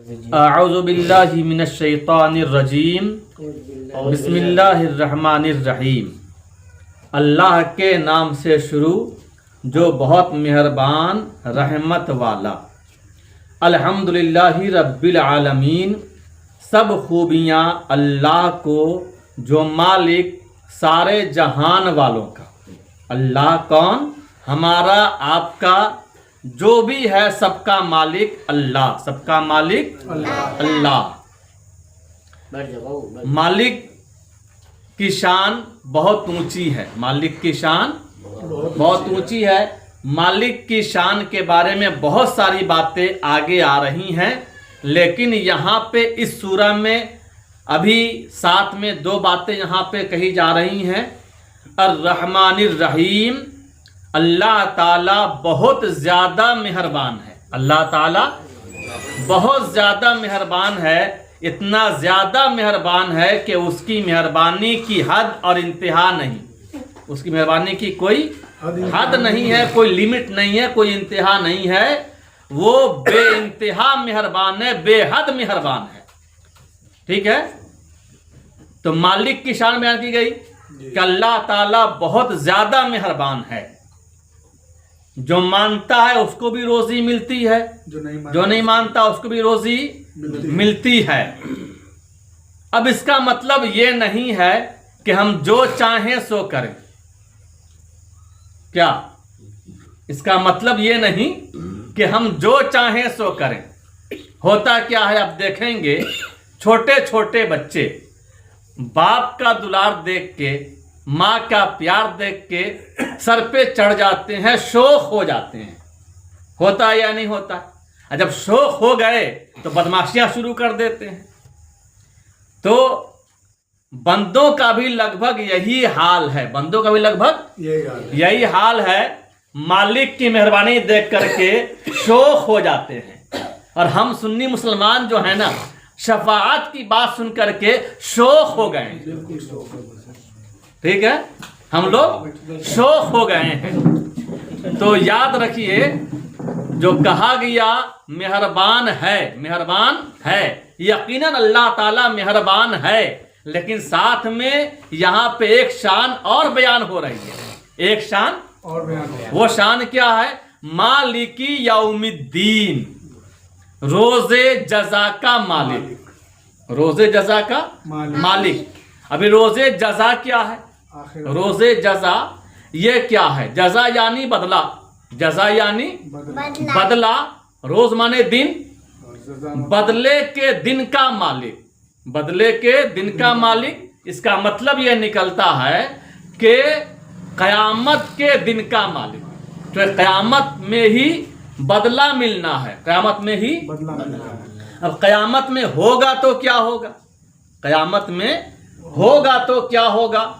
अऊज़ु बिल्लाहि मिनश शैतानिर रजीम बिस्मिल्लाहिर्रहमानिर रहीम। अल्लाह के नाम से शुरू जो बहुत मेहरबान रहमत वाला। अल्हम्दुलिल्लाहि रब्बिल आलमीन। सब खूबियाँ अल्लाह को जो मालिक सारे जहान वालों का। अल्लाह कौन? हमारा आपका जो भी है सबका मालिक अल्लाह, सबका मालिक अल्लाह। मालिक की शान बहुत ऊंची है, मालिक की शान बहुत ऊंची है। मालिक की शान के बारे में बहुत सारी बातें आगे आ रही हैं, लेकिन यहाँ पे इस सूरा में अभी साथ में दो बातें यहाँ पे कही जा रही हैं। अर्रहमानिर रहीम, अल्लाह ताला बहुत ज़्यादा मेहरबान है। अल्लाह ताला बहुत ज़्यादा मेहरबान है, इतना ज़्यादा मेहरबान है कि उसकी मेहरबानी की हद और इंतहा नहीं। उसकी मेहरबानी की कोई हद नहीं है, कोई लिमिट नहीं है, कोई इंतहा नहीं है। वो बेइंतहा मेहरबान है, बेहद मेहरबान है। ठीक है, तो मालिक की शान बयान की गई कि अल्लाह ताला बहुत ज़्यादा मेहरबान है। जो मानता है उसको भी रोजी मिलती है, जो नहीं मानता उसको भी रोजी मिलती है। अब इसका मतलब ये नहीं है कि हम जो चाहें सो करें। क्या इसका मतलब ये नहीं कि हम जो चाहें सो करें। होता क्या है, अब देखेंगे छोटे छोटे बच्चे बाप का दुलार देख के, माँ का प्यार देख के सर पे चढ़ जाते हैं, शौक हो जाते हैं। होता है या नहीं होता? और जब शौक हो गए तो बदमाशियां शुरू कर देते हैं। तो बंदों का भी लगभग यही हाल है, बंदों का भी लगभग यही हाल है। मालिक की मेहरबानी देख करके शौक हो जाते हैं। और हम सुन्नी मुसलमान जो है ना, शफाअत की बात सुन करके शौक हो गए। ठीक है, हम लोग शौक हो गए हैं। तो याद रखिए, जो कहा गया मेहरबान है, मेहरबान है, यकीनन अल्लाह ताला मेहरबान है। लेकिन साथ में यहाँ पे एक शान और बयान हो रही है, एक शान और बयान। वो शान क्या है? मालिकी यौमिद्दीन, रोजे जजा का मालिक। रोजे जजा का मालिक। अभी रोजे जजा क्या है? रोजे जजा ये क्या है? जजा यानी बदला, जजा यानी बदला। रोज माने दिन, बदले के दिन का मालिक, बदले के दिन का मालिक। इसका मतलब यह निकलता है कि कयामत के दिन का मालिक। तो कयामत में ही बदला मिलना है, कयामत में ही बदला मिलना है। अब कयामत में होगा तो क्या होगा? कयामत में होगा तो क्या होगा?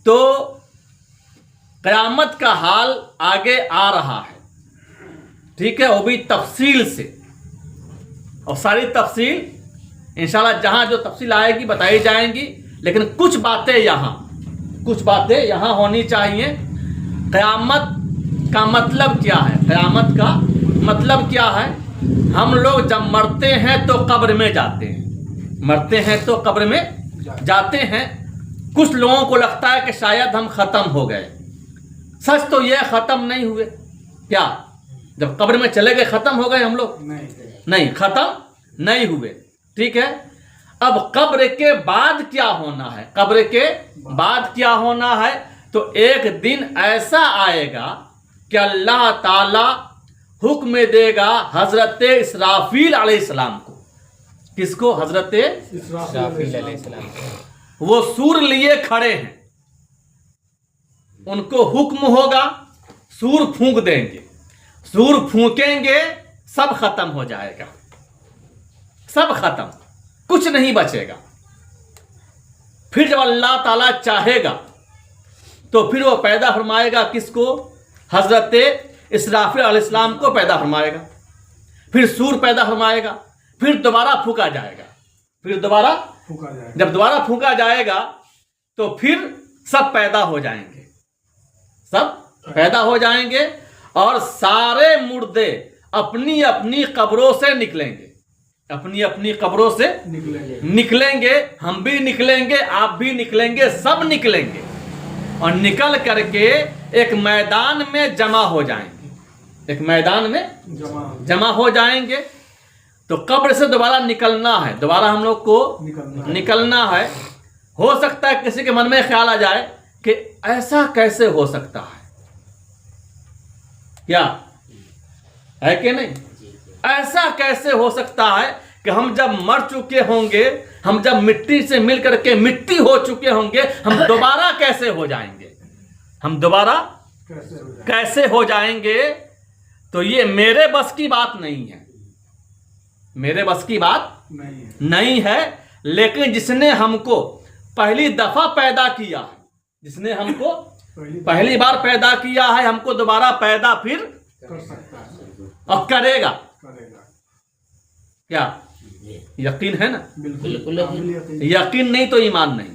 तो कयामत का हाल आगे आ रहा है। ठीक है, वो भी तफसील से, और सारी तफसील इंशाल्लाह जहां जो तफसील आएगी बताई जाएंगी। लेकिन कुछ बातें यहाँ होनी चाहिए। कयामत का मतलब क्या है? कयामत का मतलब क्या है? हम लोग जब मरते हैं तो कब्र में जाते हैं, मरते हैं तो कब्र में जाते हैं। कुछ लोगों को लगता है कि शायद हम खत्म हो गए। सच तो यह खत्म नहीं हुए। क्या जब कब्र में चले गए खत्म हो गए हम लोग? नहीं, खत्म नहीं हुए। ठीक है, अब कब्र के बाद क्या होना है? कब्र के बाद क्या होना है? तो एक दिन ऐसा आएगा कि अल्लाह ताला हुक्म देगा हजरत इसराफील अलैहिस्सलाम को। किसको? हजरत इसराफील अलैहिस्सलाम को। वो सूर लिए खड़े हैं, उनको हुक्म होगा, सूर फूंक देंगे। सूर फूंकेंगे, सब खत्म हो जाएगा, सब खत्म, कुछ नहीं बचेगा। फिर जब अल्लाह ताला चाहेगा तो फिर वो पैदा फरमाएगा किसको? हजरत इसराफील अलैहिस्सलाम को पैदा फरमाएगा। फिर सूर पैदा फरमाएगा, फिर दोबारा फूंका जाएगा, फिर दोबारा फूंका जाएगा। जब दोबारा फूंका जाएगा तो फिर सब पैदा हो जाएंगे, सब पैदा हो जाएंगे और सारे मुर्दे अपनी अपनी कब्रों से निकलेंगे। अपनी अपनी कब्रों से निकलेंगे, हम भी निकलेंगे, आप भी निकलेंगे, सब निकलेंगे और निकल करके एक मैदान में जमा हो जाएंगे, एक मैदान में जमा हो जाएंगे। तो कब्र से दोबारा निकलना है, दोबारा हम लोग को निकलना है। हो सकता है किसी के मन में ख्याल आ जाए कि ऐसा कैसे हो सकता है, क्या है कि नहीं? ऐसा कैसे हो सकता है कि हम जब मर चुके होंगे, हम जब मिट्टी से मिल करके मिट्टी हो चुके होंगे, हम दोबारा कैसे हो जाएंगे, हम दोबारा कैसे हो जाएंगे? तो ये मेरे बस की बात नहीं है, मेरे बस की बात नहीं है। लेकिन जिसने हमको पहली दफा पैदा किया है, जिसने हमको पहली बार पैदा किया है, हमको दोबारा पैदा फिर कर सकता है और करेगा। क्या यकीन है ना? बिल्कुल यकीन नहीं तो ईमान नहीं,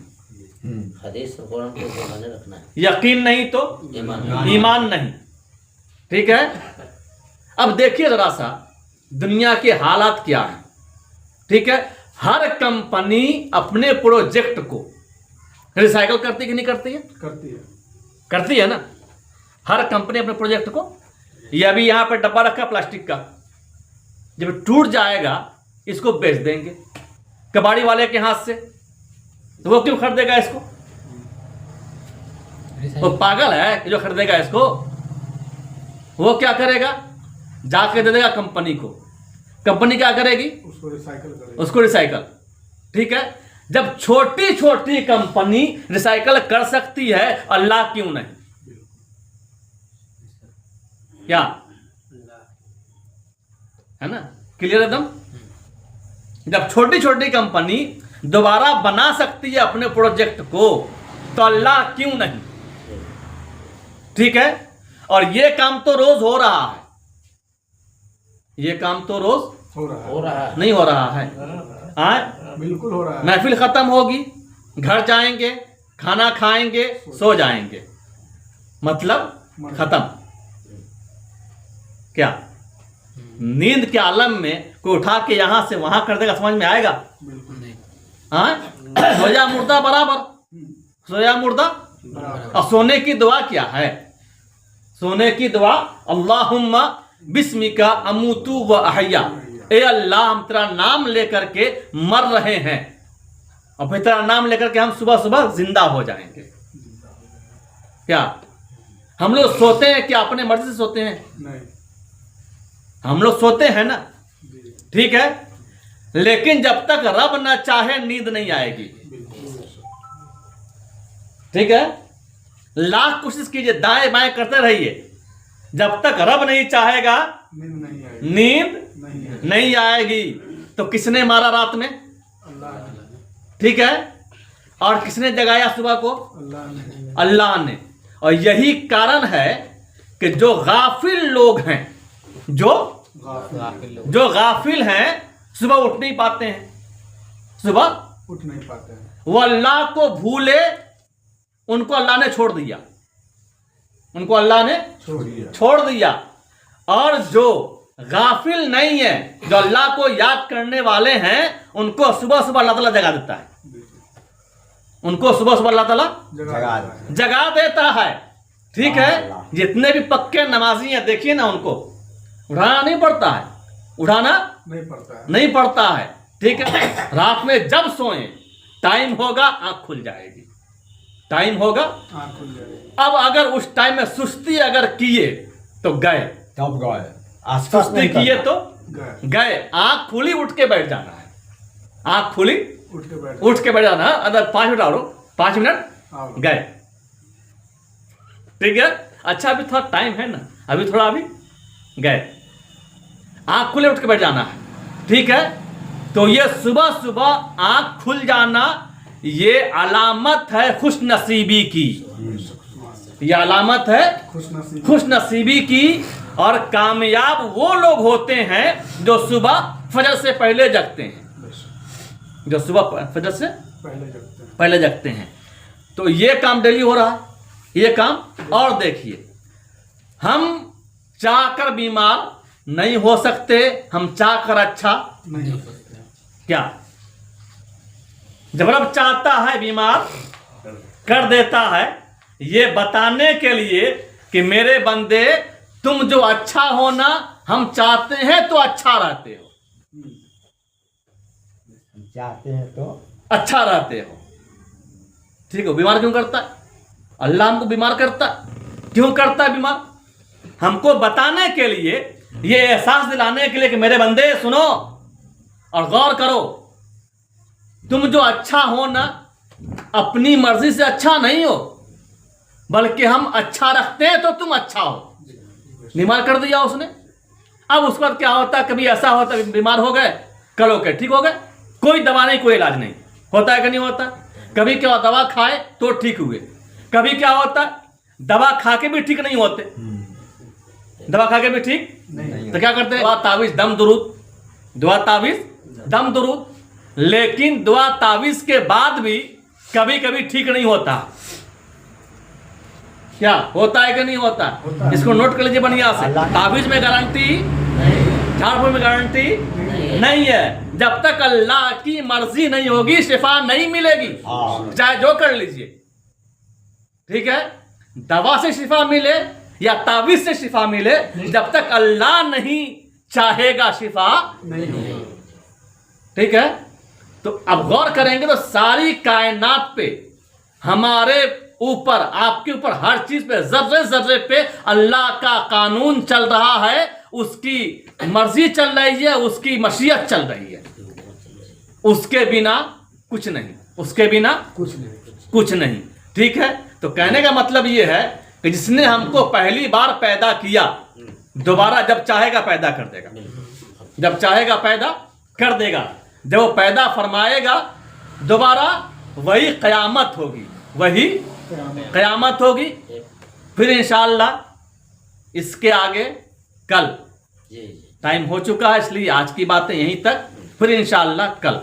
हदीस और कुरान को ध्यान रखना है। यकीन नहीं तो ईमान नहीं। ठीक है, अब देखिए जरा सा दुनिया के हालात क्या है। ठीक है, हर कंपनी अपने प्रोजेक्ट को रिसाइकल करती कि नहीं करती है? करती है ना। हर कंपनी अपने प्रोजेक्ट को, ये अभी यहां पर डब्बा रखा प्लास्टिक का, जब टूट जाएगा इसको बेच देंगे कबाड़ी वाले के हाथ से, तो वो क्यों खरीदेगा इसको? वो पागल है कि जो खरीदेगा इसको। वो क्या करेगा, जाके दे देगा कंपनी को, कंपनी क्या करेगी? उसको रिसाइकल। ठीक है, जब छोटी छोटी कंपनी रिसाइकल कर सकती है, अल्लाह क्यों नहीं? क्या है ना, क्लियर एकदम। जब छोटी छोटी कंपनी दोबारा बना सकती है अपने प्रोजेक्ट को, तो अल्लाह क्यों नहीं? ठीक है, और ये काम तो रोज हो रहा है, ये काम तो रोज हो रहा है। नहीं हो रहा है। बिल्कुल हो रहा है। महफिल खत्म होगी, घर जाएंगे, खाना खाएंगे, सो जाएंगे, मतलब खत्म। क्या नींद के आलम में कोई उठा के यहां से वहां कर देगा, समझ में आएगा? बिल्कुल नहीं। हाँ, सोया मुर्दा बराबर, सोया मुर्दा। और सोने की दुआ क्या है? सोने की दुआ अल्लाहुम्मा बिस्मिका अमूतु व अहया, ए अल्लाह हम तेरा नाम लेकर के मर रहे हैं और फिर तेरा नाम लेकर के हम सुबह सुबह जिंदा हो जाएंगे। क्या हम लोग सोते हैं क्या अपने मर्जी से सोते हैं? नहीं। हम लोग सोते हैं ना, ठीक है, लेकिन जब तक रब ना चाहे नींद नहीं आएगी। ठीक है, लाख कोशिश कीजिए, दाएं बाएं करते रहिए, जब तक रब नहीं चाहेगा नींद नहीं आएगी। तो किसने मारा रात में? ठीक है, और किसने जगाया सुबह को? अल्लाह ने। और यही कारण है कि जो गाफिल लोग हैं, जो गाफिल हैं, सुबह उठ नहीं पाते हैं, सुबह उठ नहीं पाते हैं, वो अल्लाह को भूले, उनको अल्लाह ने छोड़ दिया, उनको अल्लाह ने छोड़ दिया। और जो गाफिल नहीं है, जो अल्लाह को याद करने वाले हैं, उनको सुबह सुबह अल्लाह ताला जगा देता है, उनको सुबह सुबह अल्लाह ताला जगा देता है। ठीक है, जितने भी पक्के नमाजी हैं देखिए ना, उनको उठाना नहीं पड़ता है, उठाना नहीं पड़ता है। ठीक है, रात में जब सोएं, टाइम होगा आंख खुल जाएगी, टाइम होगा आँख खुल जाएगी। अब अगर उस टाइम में सुस्ती अगर किए तो गए, तब गए, सुस्ती किए तो गए। आंख खुली उठ के बैठ जाना है, आंख खुली उठ के बैठ जाना है। अगर 5 मिनट और 5 मिनट गए। ठीक है, अच्छा अभी थोड़ा टाइम है ना, अभी थोड़ा, अभी गए, आंख खुले उठ के बैठ जाना है। ठीक है, तो ये सुबह सुबह आंख खुल जाना, ये अलामत है खुश नसीबी की, ये अलामत है खुश नसीबी की। और कामयाब वो लोग होते हैं जो सुबह फजर से पहले जगते हैं, जो सुबह फजर से पहले जगते हैं। तो ये काम डेली हो रहा है, ये काम। और देखिए, हम चाहकर बीमार नहीं हो सकते, हम चाहकर अच्छा क्या? जब रब चाहता है बीमार कर देता है, ये बताने के लिए कि मेरे बंदे तुम जो अच्छा होना हम चाहते हैं तो अच्छा रहते हो, चाहते हैं तो अच्छा रहते हो। ठीक हो, बीमार क्यों करता है? अल्लाह हमको बीमार करता है। क्यों करता है बीमार? हमको बताने के लिए, ये एहसास दिलाने के लिए कि मेरे बंदे सुनो और गौर करो, तुम जो अच्छा हो ना अपनी मर्जी से अच्छा नहीं हो, बल्कि हम अच्छा रखते हैं तो तुम अच्छा हो। बीमार कर दिया उसने। अब उसके बाद क्या होता है? कभी ऐसा होता है बीमार हो गए, कल ओके ठीक हो गए, कोई दवा नहीं, कोई इलाज नहीं, होता है कि नहीं होता? कभी क्या दवा खाए तो ठीक हुए, कभी क्या होता है दवा खा के भी ठीक नहीं होते, दवा खा के भी ठीक नहीं। तो क्या करते हैं? दुआ तावीज दम दुरूद, दुआ तावीज दम दुरूद। लेकिन दुआ तावीज के बाद भी कभी कभी ठीक नहीं होता। क्या होता है कि नहीं होता? इसको नोट कर लीजिए बढ़िया से। तावीज में गारंटी, झाड़ फूक में गारंटी नहीं है। जब तक अल्लाह की मर्जी नहीं होगी शिफा नहीं मिलेगी, चाहे जो कर लीजिए। ठीक है, दवा से शिफा मिले या तावीज से शिफा मिले, जब तक अल्लाह नहीं चाहेगा शिफा नहीं। ठीक है। तो अब गौर करेंगे तो सारी कायनात पे, हमारे ऊपर, आपके ऊपर, हर चीज पे, जर्रे जर्रे पे अल्लाह का कानून चल रहा है, उसकी मर्जी चल रही है, उसकी मशीयत चल रही है। उसके बिना कुछ नहीं, उसके बिना कुछ नहीं। कुछ नहीं। ठीक है। तो कहने का मतलब ये है कि जिसने हमको पहली बार पैदा किया, दोबारा जब चाहेगा पैदा कर देगा, जब चाहेगा पैदा कर देगा। जब वो पैदा फरमाएगा दोबारा, वही कयामत होगी, वही कयामत होगी। फिर इंशाअल्लाह इसके आगे कल जी। टाइम हो चुका है, इसलिए आज की बातें यहीं तक। फिर इंशाअल्लाह कल